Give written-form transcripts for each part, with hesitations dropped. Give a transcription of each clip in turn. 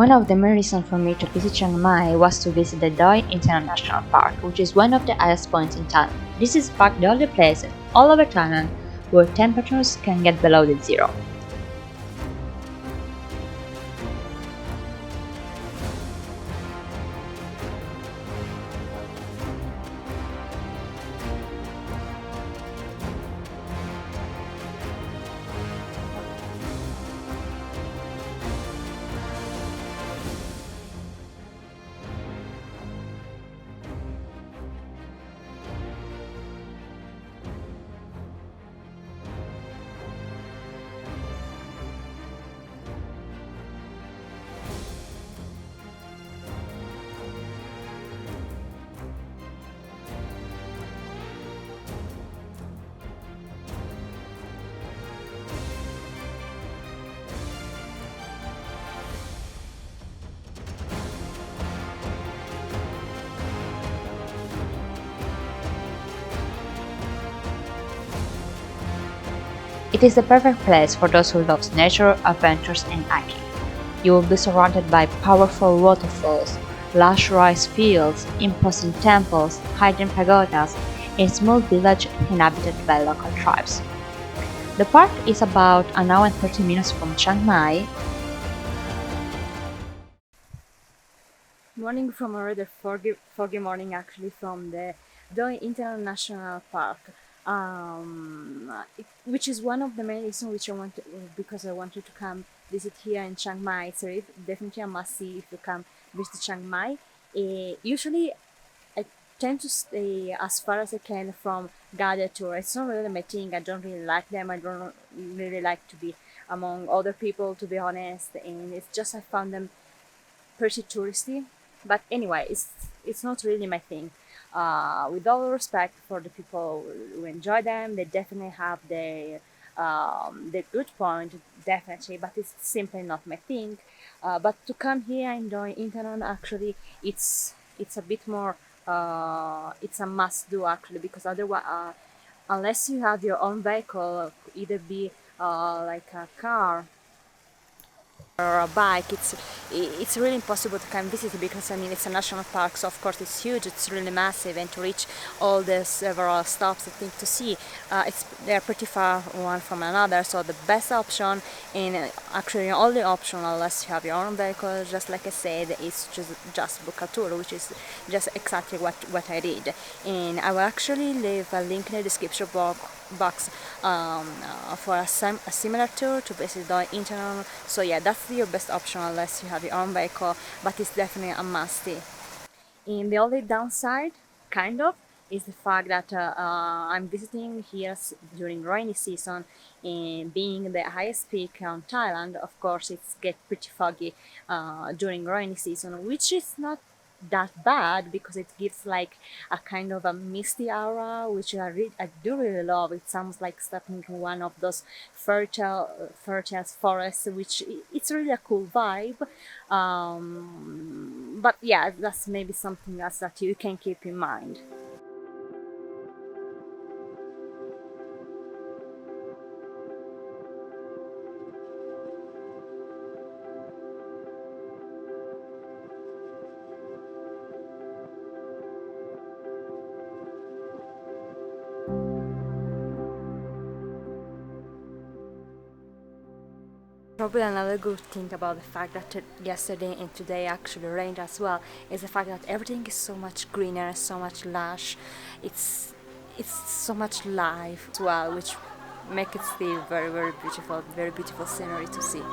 One of the main reasons for me to visit Chiang Mai was to visit the Doi Inthanon National Park, which is one of the highest points in Thailand. This is in fact the only place all over Thailand where temperatures can get below the zero. It is the perfect place for those who love nature, adventures and hiking. You will be surrounded by powerful waterfalls, lush rice fields, imposing temples, hidden pagodas, and a small village inhabited by local tribes. The park is about an hour and 30 minutes from Chiang Mai. Morning from a rather foggy morning actually from the Doi Inthanon National Park, which is one of the main reasons which because I wanted to come visit here in Chiang Mai. So it's definitely a must see if you come visit Chiang Mai. Usually I tend to stay as far as I can from guided tour. It's not really my thing. I don't really like them. I don't really like to be among other people, to be honest. And it's just I found them pretty touristy. But anyway, it's not really my thing. With all respect for the people who enjoy them, they definitely have their good point, definitely. But it's simply not my thing. But to come here and join Inthanon, actually, it's a bit more. It's a must do actually, because otherwise, unless you have your own vehicle, either be like a car or a bike, it's really impossible to come visit, because I mean it's a national park, so of course it's huge, it's really massive, and to reach all the several stops I think to see, they're pretty far one from another. So the best option, and actually the only option unless you have your own vehicle, just like I said, is just book a tour, which is just exactly what I did. And I will actually leave a link in the description box for a similar tour to visit Doi Inthanon. So yeah, that's your best option unless you have your own vehicle, but it's definitely a must-see. And the only downside, kind of, is the fact that I'm visiting here during rainy season, and being the highest peak on Thailand, of course it's get pretty foggy during rainy season, which is not that bad because it gives like a kind of a misty aura, which I do really love. It sounds like stepping in one of those fertile forests, which it's really a cool vibe. But yeah, that's maybe something else that you can keep in mind. Probably another good thing about the fact that yesterday and today actually rained as well is the fact that everything is so much greener, so much lush. It's so much life as well, which make it feel very beautiful scenery to see.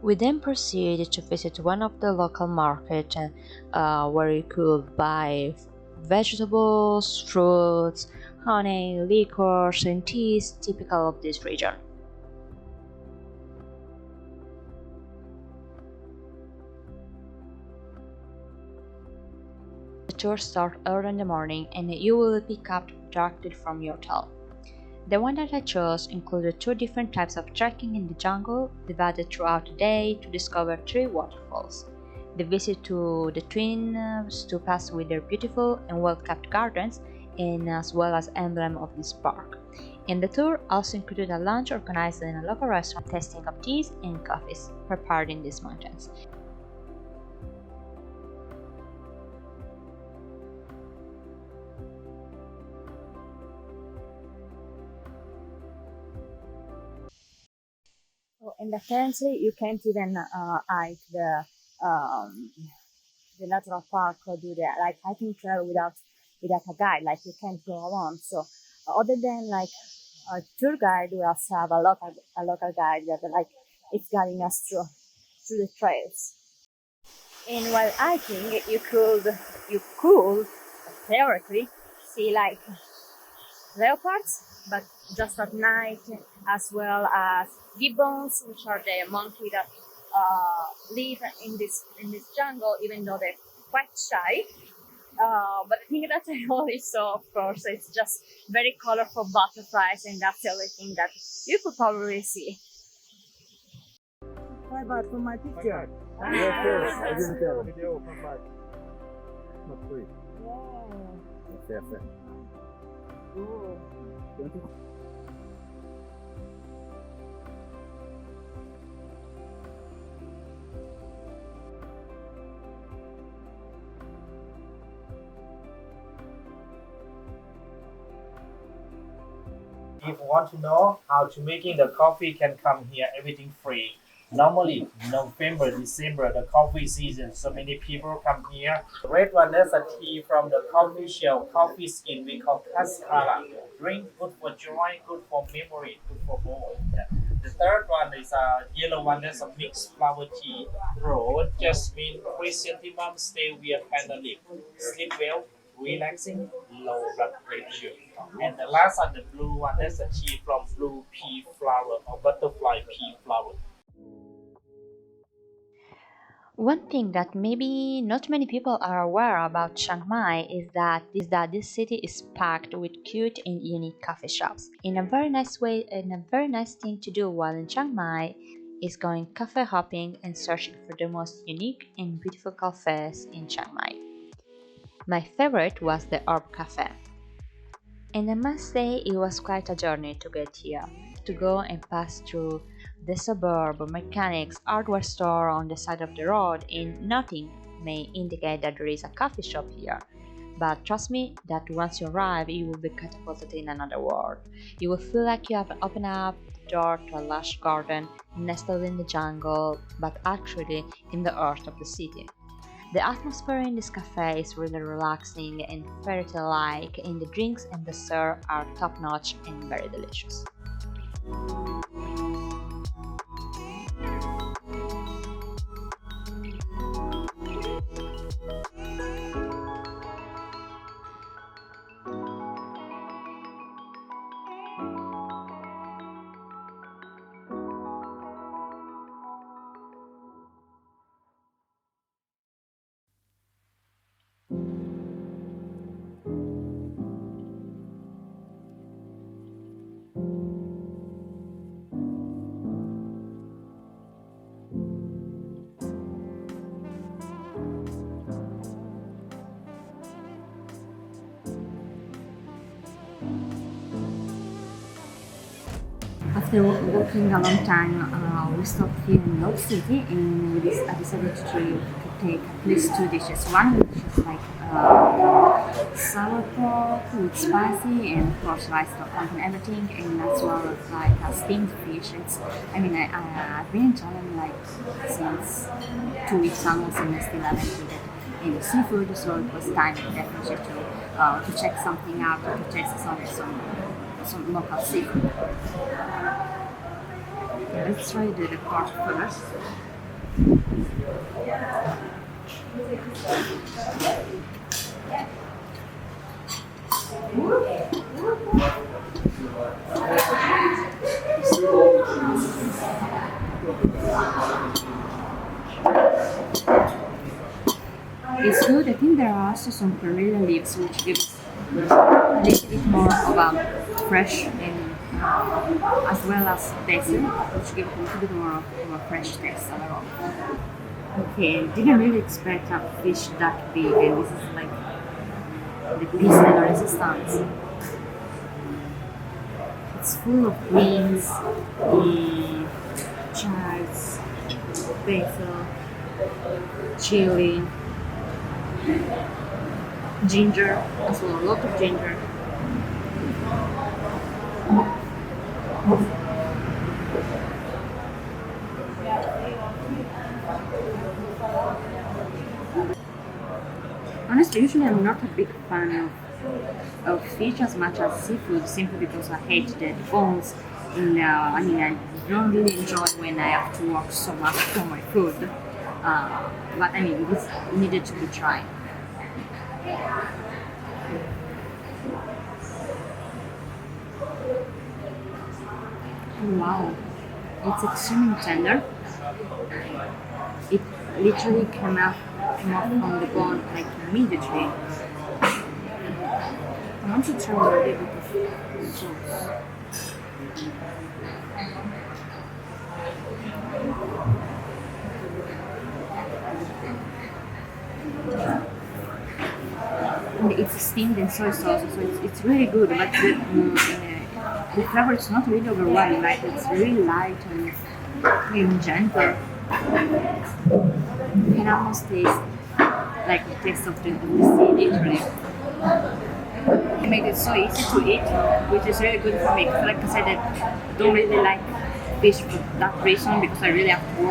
We then proceeded to visit one of the local markets where you could buy vegetables, fruits, honey, liquors, and teas typical of this region. The tour starts early in the morning and you will be picked up directly from your hotel. The one that I chose included 2 different types of trekking in the jungle, divided throughout the day to discover 3 waterfalls. The visit to the twin stupas with their beautiful and well-kept gardens, and as well as emblem of this park. And the tour also included a lunch organized in a local restaurant, tasting of teas and coffees prepared in these mountains. Oh, and apparently you can't even hike um, the natural park or do the like hiking trail without a guide. Like you can't go alone. So other than like a tour guide, we also have a local guide that like it's guiding us through the trails. And while hiking, you could theoretically see like leopards, but just at night, as well as gibbons, which are the monkey that live in this jungle, even though they're quite shy. But the thing that I only saw, of course, it's just very colorful butterflies, and that's the only thing that you could probably see. Bye bye for my picture. Yes, yes, I didn't tell. Video, come back. Not free. Wow. Yes, yes. Cool. If you want to know how to making the coffee, can come here, everything free. Normally, November, December, the coffee season, so many people come here. The red one, that's a tea from the coffee shell, coffee skin, we call cascara. Drink, good for joy, good for memory, good for bone. Yeah. The third one is a yellow one, that's a mixed flower tea. Rose, jasmine, chrysanthemum, stevia, panda leaf. Sleep well, relaxing, low blood pressure. And the last one, the blue one, that's a tea from blue pea flower or butterfly pea flower. One thing that maybe not many people are aware about Chiang Mai is that this city is packed with cute and unique coffee shops. In a very nice way, and a very nice thing to do while in Chiang Mai is going cafe hopping and searching for the most unique and beautiful cafes in Chiang Mai. My favorite was the Orb Cafe. And I must say it was quite a journey to get here, to go and pass through the suburb, mechanics, hardware store on the side of the road, and nothing may indicate that there is a coffee shop here. But trust me that once you arrive, you will be catapulted in another world. You will feel like you have opened up the door to a lush garden nestled in the jungle, but actually in the heart of the city. The atmosphere in this cafe is really relaxing and fairy tale like, and the drinks and dessert are top notch and very delicious. After walking a long time, we stopped here in Love City, and I decided to take at least 2 dishes. One which is like sour pork with spicy, and of course rice stock and everything, and as well as like a steamed fish. I've been enjoying like since 2 weeks onwards, and I still haven't eaten any seafood, so it was time definitely to check something out or to taste some local seafood. Let's try the pork first. It's good. I think there are also some perilla leaves which gives a little bit more of a fresh and as well as basil, which give it a little bit more of a fresh taste overall. Okay, didn't really expect a fish that big, and this is like the piece de resistance. It's full of greens, chives, basil, chili, ginger as well, a lot of ginger. Honestly, usually I'm not a big fan of fish as much as seafood, simply because I hate the bones. And I mean, I don't really enjoy when I have to work so much for my food. But I mean, this needed to be tried. Wow, it's extremely tender. It literally came off from the bone like immediately. I want to try a little bit of sauce. And it's steamed in soy sauce, so it's really good. But the flavor is not really overwhelming, right? It's really light and gentle. You can almost taste like the taste of the sea, literally. It makes it so easy to eat, which is really good for me. Because like I said, I don't really like fish for that reason, because I really have to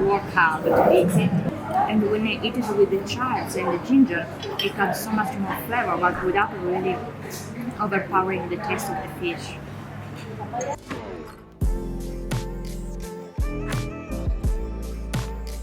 work hard to eat it. And when I eat it with the chives and the ginger, it adds so much more flavor, but without really overpowering the taste of the fish.